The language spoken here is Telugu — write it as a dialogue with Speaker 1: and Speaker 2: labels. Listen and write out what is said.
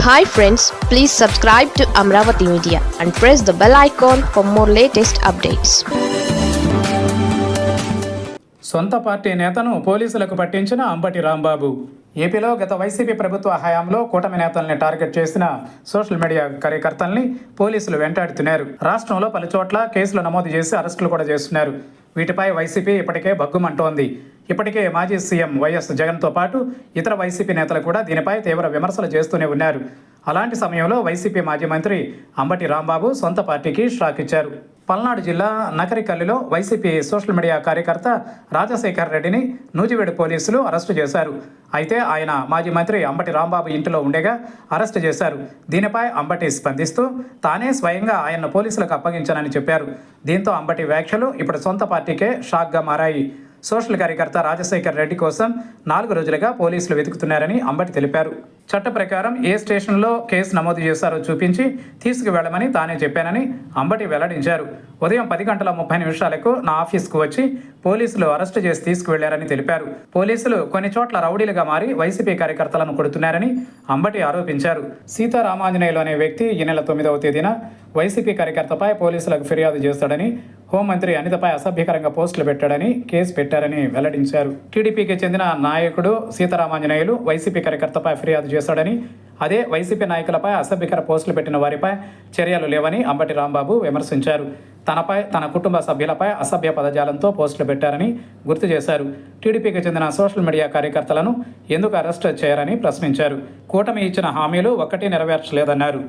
Speaker 1: Hi friends, please subscribe to Amravati Media and press the bell icon for more latest updates.
Speaker 2: సొంత పార్టీ నేతను పోలీసులకు పట్టించిన అంబటి రాంబాబు. ఏపీలో గత వైసీపీ ప్రభుత్వ హయాంలో కూటమి నేతల్ని టార్గెట్ చేసిన సోషల్ మీడియా కార్యకర్తల్ని పోలీసులు వెంటాడుతున్నారు. రాష్ట్రంలో పలు చోట్ల కేసులు నమోదు చేసి అరెస్టులు కూడా చేస్తున్నారు. వీటిపై వైసీపీ ఇప్పటికే భగ్గుమంటోంది. ఇప్పటికే మాజీ సీఎం వైఎస్ జగన్తో పాటు ఇతర వైసీపీ నేతలు కూడా దీనిపై తీవ్ర విమర్శలు చేస్తూనే ఉన్నారు. అలాంటి సమయంలో వైసీపీ మాజీ మంత్రి అంబటి రాంబాబు సొంత పార్టీకి షాక్ ఇచ్చారు. పల్నాడు జిల్లా నకరికల్లులో వైసీపీ సోషల్ మీడియా కార్యకర్త రాజశేఖర్ రెడ్డిని నూజివేడు పోలీసులు అరెస్టు చేశారు. అయితే ఆయన మాజీ మంత్రి అంబటి రాంబాబు ఇంటిలో ఉండగా అరెస్టు చేశారు. దీనిపై అంబటి స్పందిస్తూ తానే స్వయంగా ఆయన్ను పోలీసులకు అప్పగించానని చెప్పారు. దీంతో అంబటి వ్యాఖ్యలు ఇప్పుడు సొంత పార్టీకే షాక్గా మారాయి. సోషల్ కార్యకర్త రాజశేఖర్ రెడ్డి కోసం 4 రోజులుగా పోలీసులు వెతుకుతున్నారని అంబటి తెలిపారు. చట్ట ప్రకారం ఏ స్టేషన్లో కేసు నమోదు చేశారో చూపించి తీసుకువెళ్లమని తానే చెప్పానని అంబటి వెల్లడించారు. ఉదయం 10:30 నా ఆఫీస్కు వచ్చి పోలీసులు అరెస్టు చేసి తీసుకువెళ్లారని తెలిపారు. పోలీసులు కొన్ని చోట్ల రౌడీలుగా మారి వైసీపీ కార్యకర్తలను కొడుతున్నారని అంబటి ఆరోపించారు. సీతారామాంజనేయులు అనే వ్యక్తి ఈ నెల 9వ తేదీన వైసీపీ కార్యకర్తపై పోలీసులకు ఫిర్యాదు చేస్తాడని, హోంమంత్రి అనితపై అసభ్యకరంగా పోస్టులు పెట్టాడని కేసు పెట్టారని వెల్లడించారు. టీడీపీకి చెందిన నాయకుడు సీతారామాంజనేయులు వైసీపీ కార్యకర్తపై ఫిర్యాదు చేశాడని, అదే వైసీపీ నాయకులపై అసభ్యకర పోస్టులు పెట్టిన వారిపై చర్యలు లేవని అంబటి రాంబాబు విమర్శించారు. తనపై, తన కుటుంబ సభ్యులపై అసభ్య పదజాలంతో పోస్టులు పెట్టారని గుర్తు చేశారు. టీడీపీకి చెందిన సోషల్ మీడియా కార్యకర్తలను ఎందుకు అరెస్ట్ చేయరని ప్రశ్నించారు. కూటమి ఇచ్చిన హామీలు ఒక్కటి నెరవేర్చలేదన్నారు.